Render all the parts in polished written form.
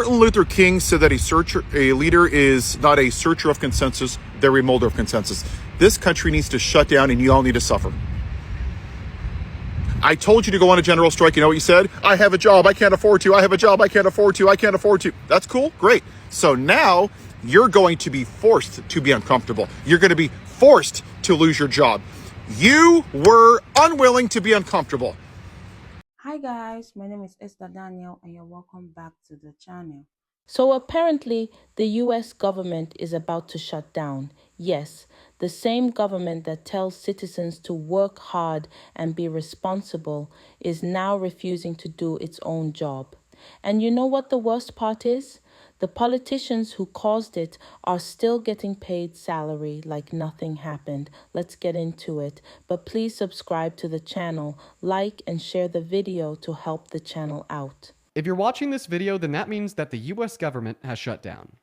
Martin Luther King said that a leader is not a searcher of consensus, they're a molder of consensus. This country needs to shut down and you all need to suffer. I told you to go on a general strike. You know what you said? I have a job, I can't afford to. I have a job, I can't afford to. I can't afford to. That's cool, great. So now you're going to be forced to be uncomfortable. You're going to be forced to lose your job. You were unwilling to be uncomfortable. Hi guys, my name is Esther Daniel and you're welcome back to the channel. So apparently, the US government is about to shut down. Yes, the same government that tells citizens to work hard and be responsible is now refusing to do its own job. And you know what the worst part is? The politicians who caused it are still getting paid salary like nothing happened. Let's get into it. But please subscribe to the channel, like and share the video to help the channel out. If you're watching this video, then that means that the US government has shut down.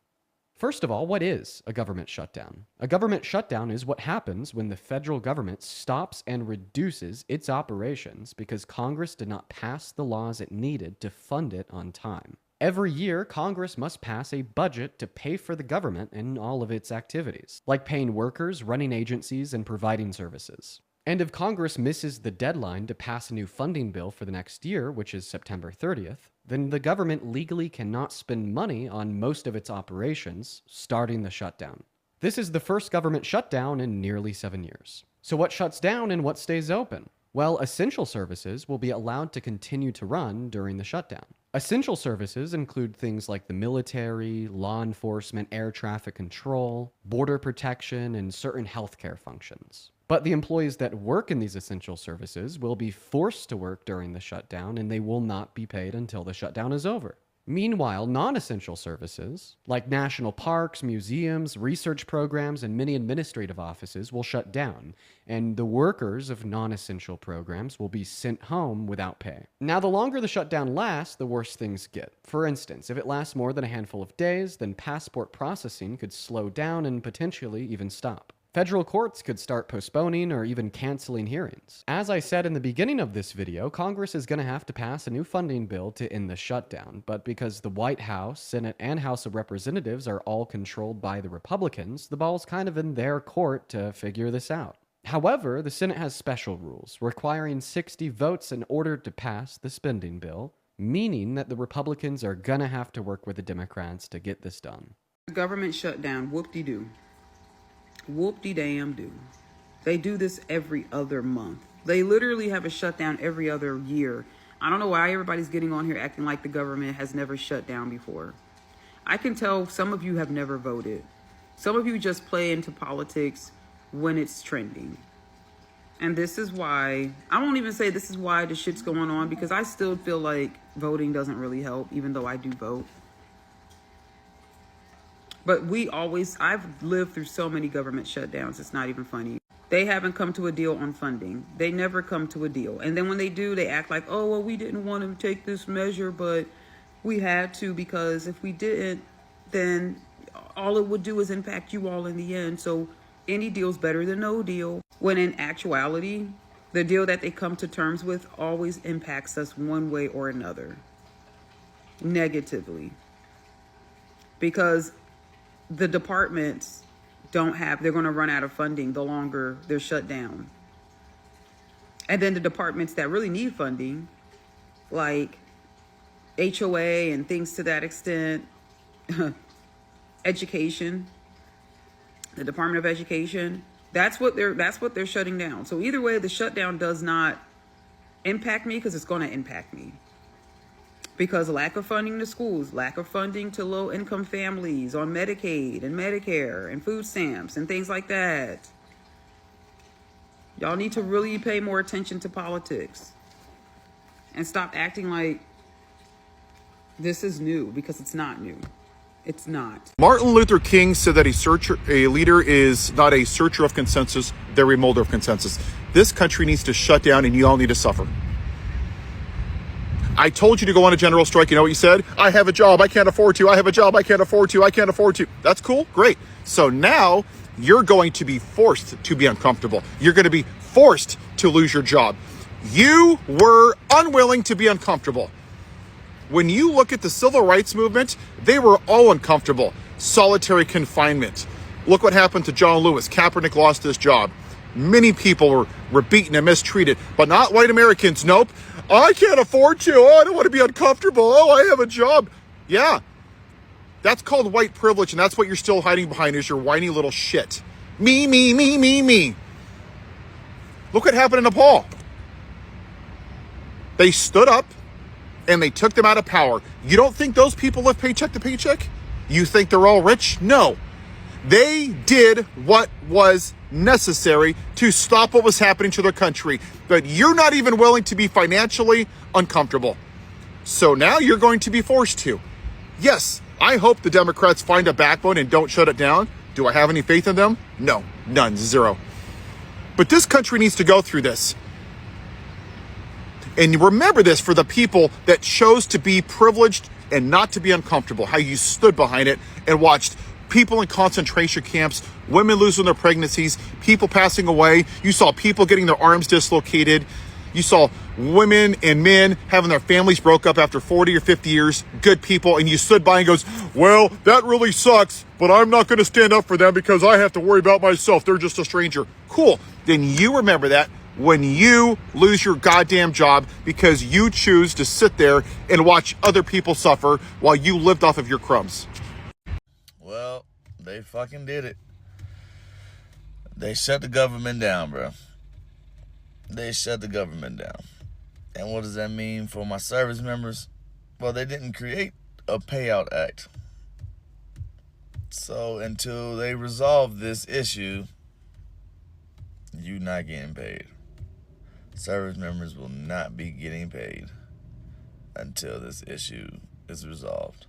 First of all, what is a government shutdown? A government shutdown is what happens when the federal government stops and reduces its operations because Congress did not pass the laws it needed to fund it on time. Every year, Congress must pass a budget to pay for the government and all of its activities, like paying workers, running agencies, and providing services. And if Congress misses the deadline to pass a new funding bill for the next year, which is September 30th, then the government legally cannot spend money on most of its operations, starting the shutdown. This is the first government shutdown in nearly 7 years. So what shuts down and what stays open? Well, essential services will be allowed to continue to run during the shutdown. Essential services include things like the military, law enforcement, air traffic control, border protection, and certain healthcare functions. But the employees that work in these essential services will be forced to work during the shutdown, and they will not be paid until the shutdown is over. Meanwhile, non-essential services, like national parks, museums, research programs, and many administrative offices will shut down, and the workers of non-essential programs will be sent home without pay. Now, the longer the shutdown lasts, the worse things get. For instance, if it lasts more than a handful of days, then passport processing could slow down and potentially even stop. Federal courts could start postponing or even canceling hearings. As I said in the beginning of this video, Congress is going to have to pass a new funding bill to end the shutdown, but because the White House, Senate, and House of Representatives are all controlled by the Republicans, the ball's kind of in their court to figure this out. However, the Senate has special rules requiring 60 votes in order to pass the spending bill, meaning that the Republicans are going to have to work with the Democrats to get this done. Government shutdown, whoop-de-doo. Whoop-de-damn-do. They do this every other month. They literally have a shutdown every other year. I don't know why everybody's getting on here acting like the government has never shut down before. I can tell some of you have never voted. Some of you just play into politics when it's trending. And this is why, I won't even say this is why the shit's going on, because I still feel like voting doesn't really help, even though I do vote. But I've lived through so many government shutdowns, it's not even funny. They haven't come to a deal on funding. They never come to a deal. And then when they do, they act like, oh, well, we didn't want to take this measure, but we had to, because if we didn't, then all it would do is impact you all in the end. So any deal's better than no deal. When in actuality, the deal that they come to terms with always impacts us one way or another, negatively. Because the departments they're going to run out of funding the longer they're shut down. And then the departments that really need funding, like HOA and things to that extent, education, the Department of Education, that's what they're shutting down. So either way, the shutdown does not impact me because it's going to impact me. Because lack of funding to schools, lack of funding to low-income families on Medicaid and Medicare and food stamps and things like that. Y'all need to really pay more attention to politics and stop acting like this is new, because it's not new. It's not. Martin Luther King said that a leader is not a searcher of consensus, they're a molder of consensus. This country needs to shut down and you all need to suffer. I told you to go on a general strike. You know what you said? I have a job, I can't afford to. I have a job, I can't afford to. I can't afford to. That's cool, great. So now you're going to be forced to be uncomfortable. You're going to be forced to lose your job. You were unwilling to be uncomfortable. When you look at the civil rights movement, they were all uncomfortable. Solitary confinement. Look what happened to John Lewis. Kaepernick lost his job. Many people were beaten and mistreated, but not white Americans. Nope. I can't afford to. Oh, I don't want to be uncomfortable. Oh, I have a job. Yeah. That's called white privilege, and that's what you're still hiding behind is your whiny little shit. Me, me, me, me, me. Look what happened in Nepal. They stood up and they took them out of power. You don't think those people live paycheck to paycheck? You think they're all rich? No. They did what was necessary to stop what was happening to their country. But you're not even willing to be financially uncomfortable. So now you're going to be forced to. Yes, I hope the Democrats find a backbone and don't shut it down. Do I have any faith in them? No, none, zero. But this country needs to go through this. And remember this for the people that chose to be privileged and not to be uncomfortable, how you stood behind it and watched people in concentration camps, women losing their pregnancies, people passing away. You saw people getting their arms dislocated. You saw women and men having their families broke up after 40 or 50 years, good people, and you stood by and goes, well, that really sucks, but I'm not going to stand up for them because I have to worry about myself. They're just a stranger. Cool. Then you remember that when you lose your goddamn job because you choose to sit there and watch other people suffer while you lived off of your crumbs. Well, they fucking did it. They shut the government down, bro. They shut the government down. And what does that mean for my service members? Well, they didn't create a payout act. So until they resolve this issue, you're not getting paid. Service members will not be getting paid until this issue is resolved.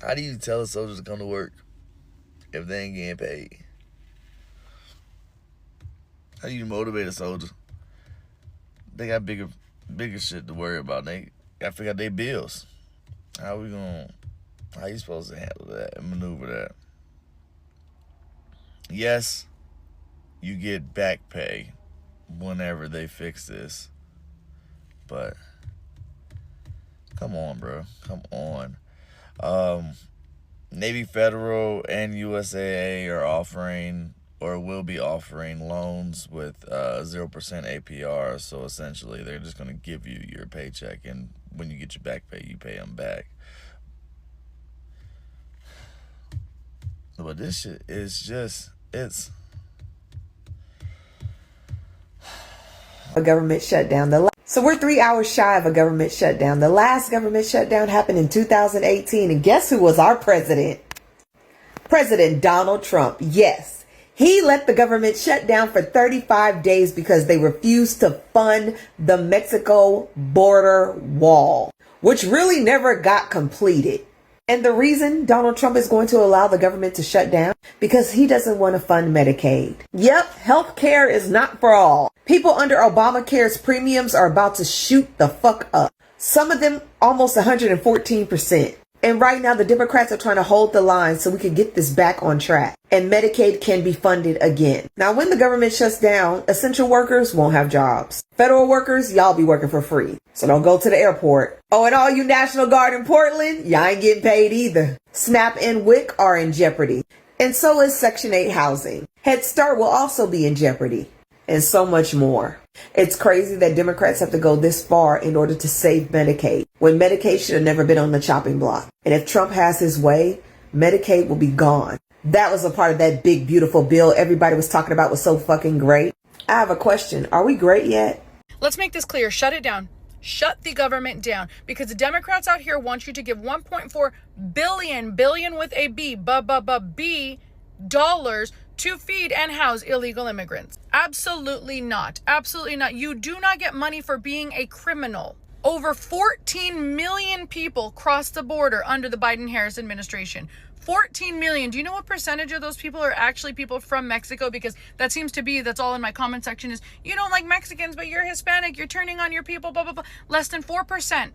How do you tell a soldier to come to work if they ain't getting paid? How do you motivate a soldier? They got bigger shit to worry about. They got to figure out their bills. How you supposed to handle that and maneuver that? Yes, you get back pay whenever they fix this. But come on, bro. Come on. Navy Federal and USAA are offering or will be offering loans with 0% APR. So essentially, they're just going to give you your paycheck, and when you get your back pay, you pay them back. But this shit is just, it's a government shutdown. So we're 3 hours shy of a government shutdown. The last government shutdown happened in 2018. And guess who was our president? President Donald Trump. Yes, he let the government shut down for 35 days because they refused to fund the Mexico border wall, which really never got completed. And the reason Donald Trump is going to allow the government to shut down, because he doesn't want to fund Medicaid. Yep, health care is not for all. People under Obamacare's premiums are about to shoot the fuck up. Some of them almost 114%. And right now the Democrats are trying to hold the line so we can get this back on track and Medicaid can be funded again. Now, when the government shuts down, essential workers won't have jobs. Federal workers, y'all be working for free. So don't go to the airport. Oh, and all you National Guard in Portland, y'all ain't getting paid either. SNAP and WIC are in jeopardy. And so is Section 8 housing. Head Start will also be in jeopardy. And so much more. It's crazy that Democrats have to go this far in order to save Medicaid, when Medicaid should have never been on the chopping block. And if Trump has his way, Medicaid will be gone. That was a part of that big, beautiful bill everybody was talking about was so fucking great. I have a question. Are we great yet? Let's make this clear. Shut it down. Shut the government down, because the Democrats out here want you to give 1.4 billion with a B dollars to feed and house illegal immigrants. Absolutely not. Absolutely not. You do not get money for being a criminal. Over 14 million people crossed the border under the Biden-Harris administration. 14 million. Do you know what percentage of those people are actually people from Mexico? Because that seems to be, that's all in my comment section is, you don't like Mexicans, but you're Hispanic, you're turning on your people, blah, blah, blah. Less than 4%.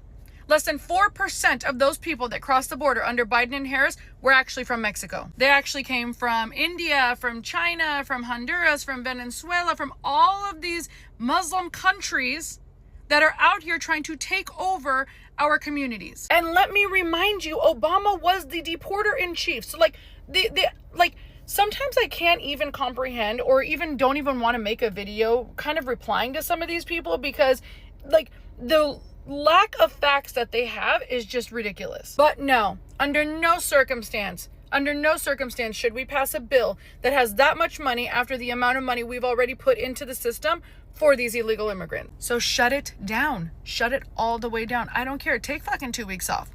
Less than 4% of those people that crossed the border under Biden and Harris were actually from Mexico. They actually came from India, from China, from Honduras, from Venezuela, from all of these Muslim countries that are out here trying to take over our communities. And let me remind you, Obama was the deporter in chief. So like sometimes I can't even comprehend or even don't even want to make a video kind of replying to some of these people, because like the lack of facts that they have is just ridiculous. But no, under no circumstance should we pass a bill that has that much money after the amount of money we've already put into the system for these illegal immigrants. So shut it down. Shut it all the way down. I don't care. Take fucking 2 weeks off.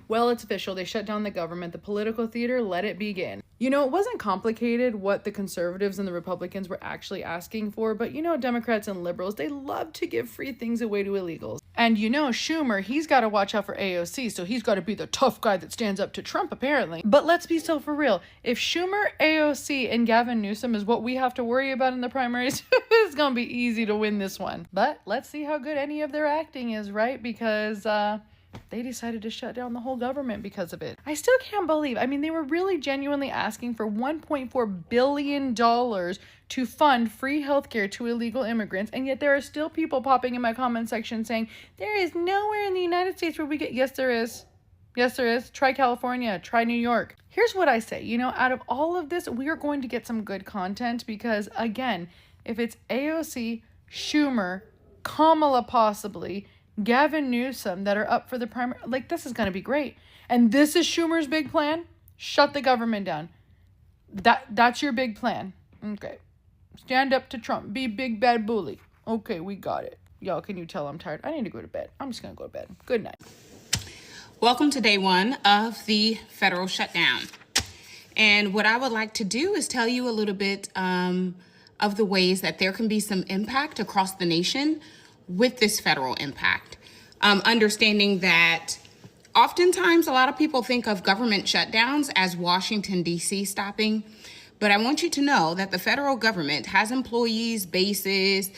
Well, it's official. They shut down the government. The political theater, let it begin. You know, it wasn't complicated what the conservatives and the Republicans were actually asking for, but you know, Democrats and liberals, they love to give free things away to illegals. And you know, Schumer, he's got to watch out for AOC, so he's got to be the tough guy that stands up to Trump, apparently. But let's be so for real. If Schumer, AOC, and Gavin Newsom is what we have to worry about in the primaries, it's going to be easy to win this one. But let's see how good any of their acting is, right? Because, they decided to shut down the whole government because of it. I still can't believe, I mean, they were really genuinely asking for $1.4 billion to fund free healthcare to illegal immigrants, and yet there are still people popping in my comment section saying, there is nowhere in the United States where we get, yes there is. Yes there is. Try California, try New York. Here's what I say, you know, out of all of this, we are going to get some good content because, again, if it's AOC, Schumer, Kamala possibly, Gavin Newsom that are up for the primary, like, this is going to be great. And this is Schumer's big plan. Shut the government down. That's your big plan. Okay. Stand up to Trump. Be big bad bully. Okay, we got it. Y'all, can you tell I'm tired? I need to go to bed. I'm just going to go to bed. Good night. Welcome to day one of the federal shutdown. And what I would like to do is tell you a little bit of the ways that there can be some impact across the nation with this federal impact. Understanding that oftentimes a lot of people think of government shutdowns as Washington, D.C. stopping, but I want you to know that the federal government has employees, bases,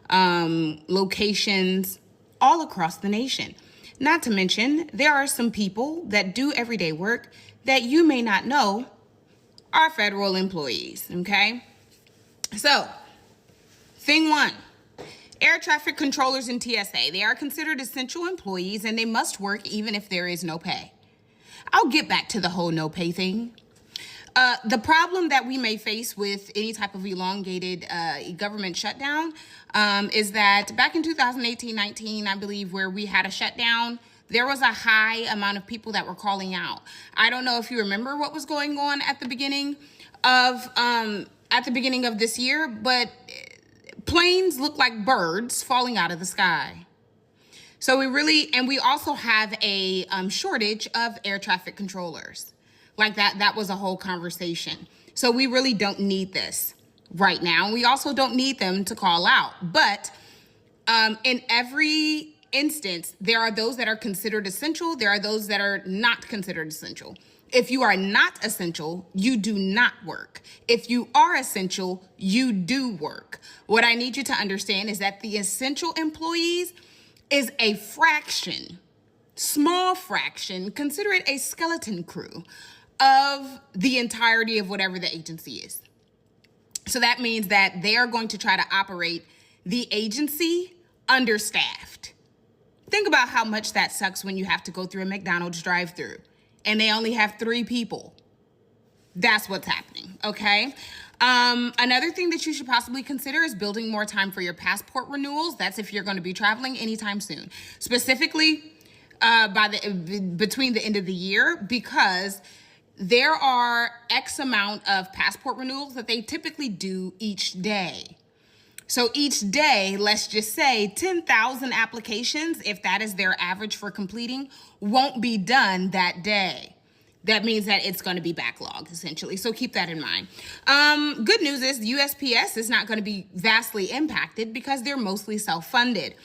locations all across the nation. Not to mention, there are some people that do everyday work that you may not know are federal employees, okay? So, thing one. Air traffic controllers and TSA, they are considered essential employees and they must work even if there is no pay. I'll get back to the whole no pay thing. The problem that we may face with any type of elongated government shutdown is that back in 2018-19, I believe, where we had a shutdown, there was a high amount of people that were calling out. I don't know if you remember what was going on at the beginning of this year, but planes look like birds falling out of the sky. So we also have a shortage of air traffic controllers. Like that was a whole conversation. So we really don't need this right now. We also don't need them to call out. But in every instance, there are those that are considered essential. There are those that are not considered essential. If you are not essential, you do not work. If you are essential, you do work. What I need you to understand is that the essential employees is a fraction, small fraction, consider it a skeleton crew of the entirety of whatever the agency is. So that means that they are going to try to operate the agency understaffed. Think about how much that sucks when you have to go through a McDonald's drive-thru and they only have 3 people. That's what's happening, okay? Another thing that you should possibly consider is building more time for your passport renewals. That's if you're going to be traveling anytime soon. Specifically, between the end of the year, because there are X amount of passport renewals that they typically do each day. So each day, let's just say 10,000 applications, if that is their average for completing, won't be done that day. That means that it's going to be backlogged, essentially. So keep that in mind. Good news is USPS is not going to be vastly impacted because they're mostly self-funded.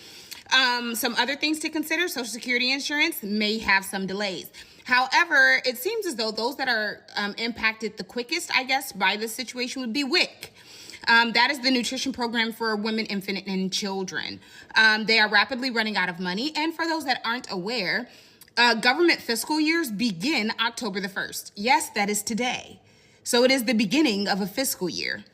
Some other things to consider: Social Security insurance may have some delays. However, it seems as though those that are impacted the quickest, I guess, by this situation would be WIC. That is the nutrition program for women, infant, and children. They are rapidly running out of money. And for those that aren't aware, government fiscal years begin October the 1st. Yes, that is today. So it is the beginning of a fiscal year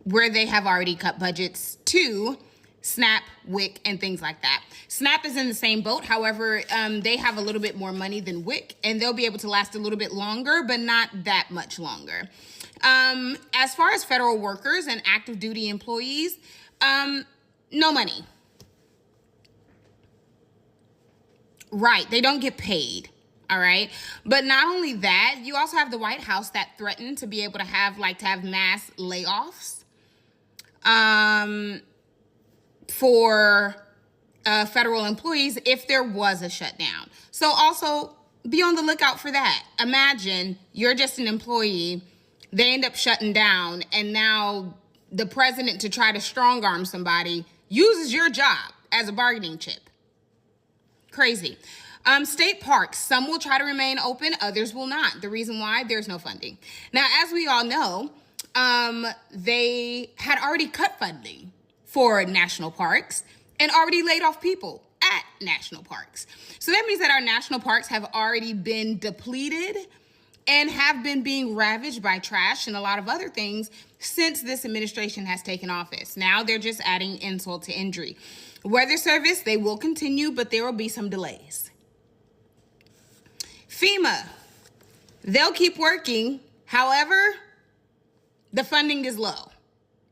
where they have already cut budgets to SNAP, WIC, and things like that. SNAP is in the same boat. However, they have a little bit more money than WIC, and they'll be able to last a little bit longer, but not that much longer. As far as federal workers and active duty employees, no money. Right, they don't get paid. All right. But not only that, you also have the White House that threatened to be able to have mass layoffs for federal employees if there was a shutdown. So also be on the lookout for that. Imagine you're just an employee, they end up shutting down, and now the president, to try to strong arm somebody, uses your job as a bargaining chip. Crazy. State parks, some will try to remain open, others will not. The reason why, there's no funding. Now, as we all know, they had already cut funding for national parks and already laid off people at national parks. So that means that our national parks have already been depleted and have been being ravaged by trash and a lot of other things since this administration has taken office. Now they're just adding insult to injury. Weather service, they will continue, but there will be some delays. FEMA, they'll keep working. However, the funding is low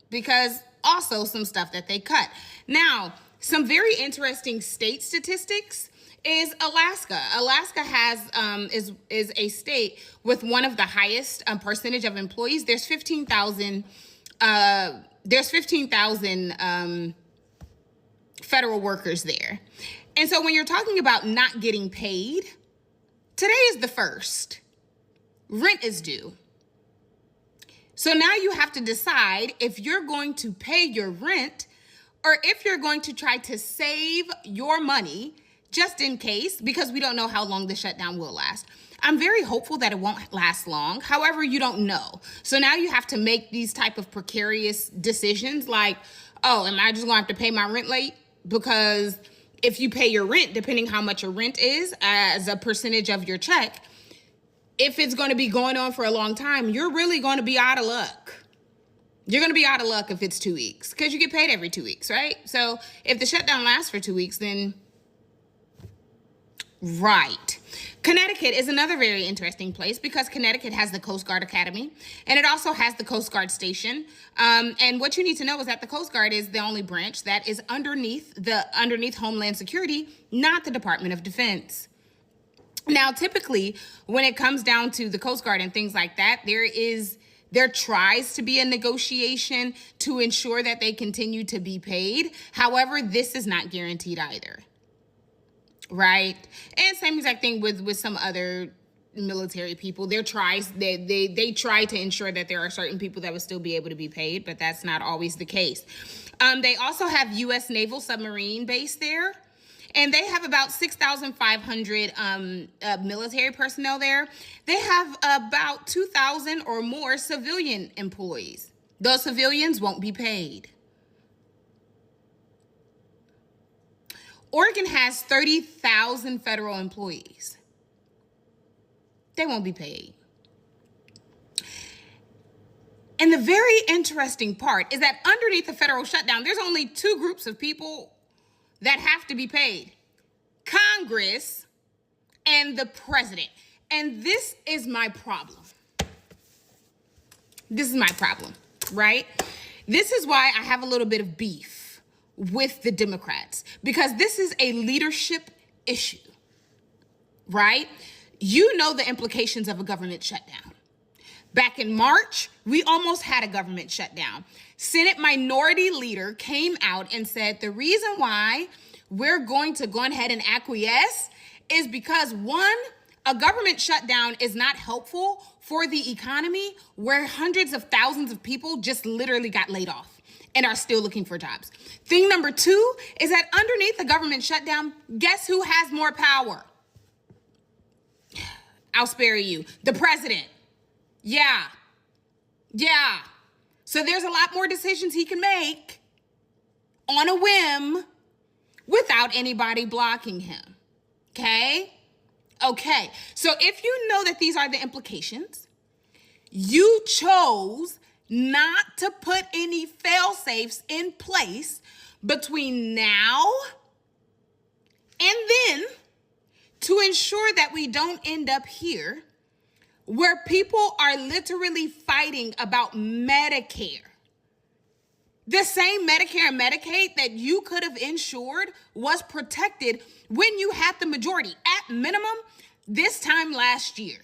because also some stuff that they cut. Now, some very interesting state statistics is Alaska. Alaska has is a state with one of the highest percentage of employees. There's 15,000 federal workers there. And so when you're talking about not getting paid, today is the 1st. Rent is due. So now you have to decide if you're going to pay your rent or if you're going to try to save your money just in case, because we don't know how long the shutdown will last. I'm very hopeful that it won't last long. However, you don't know. So now you have to make these type of precarious decisions like, oh, am I just going to have to pay my rent late? Because if you pay your rent, depending how much your rent is as a percentage of your check, if it's going to be going on for a long time, you're really going to be out of luck. You're going to be out of luck if it's 2 weeks because you get paid every 2 weeks, right? So if the shutdown lasts for 2 weeks, then right. Connecticut is another very interesting place because Connecticut has the Coast Guard Academy and it also has the Coast Guard Station. And what you need to know is that the Coast Guard is the only branch that is underneath Homeland Security, not the Department of Defense. Now, typically, when it comes down to the Coast Guard and things like that, there tries to be a negotiation to ensure that they continue to be paid. However, this is not guaranteed either. Right? And same exact thing with some other military people. They try to ensure that there are certain people that will still be able to be paid, but that's not always the case. They also have U.S. Naval submarine base there, and they have about 6,500 military personnel there. They have about 2,000 or more civilian employees. Those civilians won't be paid. Oregon has 30,000 federal employees. They won't be paid. And the very interesting part is that underneath the federal shutdown, there's only 2 groups of people that have to be paid: Congress and the president. And this is my problem. This is my problem, right? This is why I have a little bit of beef with the Democrats, because this is a leadership issue, right? You know the implications of a government shutdown. Back in March, we almost had a government shutdown. Senate Minority Leader came out and said the reason why we're going to go ahead and acquiesce is because, one, a government shutdown is not helpful for the economy where hundreds of thousands of people just literally got laid off and are still looking for jobs. Thing number 2 is that underneath the government shutdown, guess who has more power? I'll spare you. The president. Yeah. So there's a lot more decisions he can make on a whim without anybody blocking him. Okay. So if you know that these are the implications, you chose not to put any fail-safes in place between now and then to ensure that we don't end up here where people are literally fighting about Medicare. The same Medicare and Medicaid that you could have ensured was protected when you had the majority, at minimum, this time last year.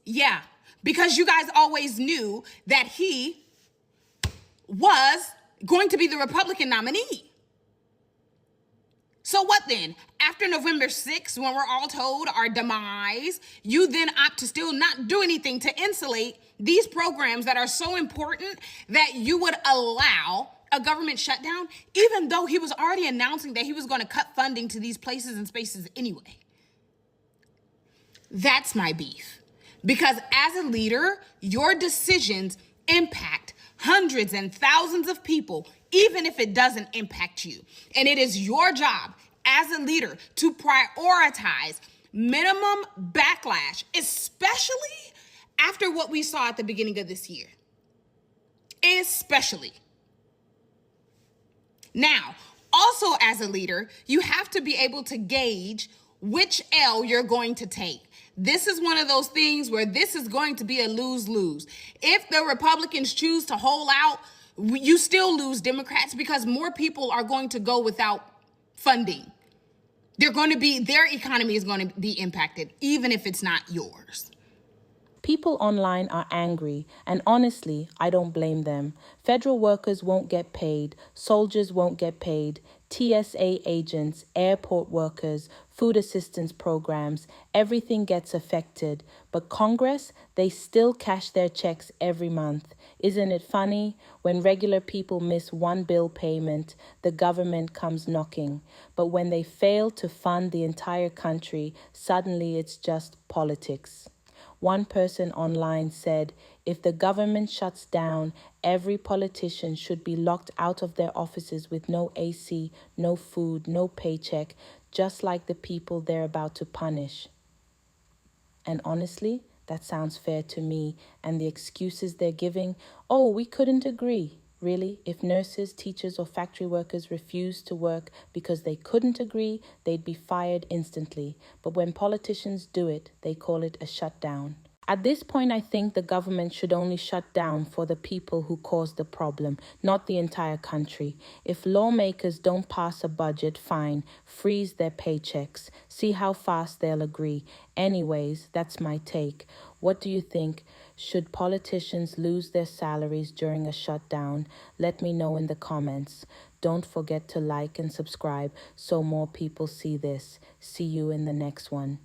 Yeah, because you guys always knew that he was going to be the Republican nominee. So what then? After November 6th, when we're all told our demise, you then opt to still not do anything to insulate these programs that are so important that you would allow a government shutdown, even though he was already announcing that he was going to cut funding to these places and spaces anyway. That's my beef. Because as a leader, your decisions impact hundreds and thousands of people, even if it doesn't impact you. And it is your job as a leader to prioritize minimum backlash, especially after what we saw at the beginning of this year. Especially. Now, also as a leader, you have to be able to gauge which L you're going to take. This is one of those things where this is going to be a lose-lose. If the Republicans choose to hold out, you still lose Democrats because more people are going to go without funding. Their economy is going to be impacted, even if it's not yours. People online are angry, and honestly, I don't blame them. Federal workers won't get paid, soldiers won't get paid, TSA agents, airport workers, food assistance programs, everything gets affected. But Congress, they still cash their checks every month. Isn't it funny? When regular people miss one bill payment, the government comes knocking. But when they fail to fund the entire country, suddenly it's just politics. One person online said, if the government shuts down, every politician should be locked out of their offices with no AC, no food, no paycheck, just like the people they're about to punish. And honestly, that sounds fair to me. And the excuses they're giving, oh, we couldn't agree. Really, if nurses, teachers, or factory workers refused to work because they couldn't agree, they'd be fired instantly. But when politicians do it, they call it a shutdown. At this point, I think the government should only shut down for the people who caused the problem, not the entire country. If lawmakers don't pass a budget, fine, freeze their paychecks, see how fast they'll agree. Anyways, that's my take. What do you think? Should politicians lose their salaries during a shutdown? Let me know in the comments. Don't forget to like and subscribe so more people see this. See you in the next one.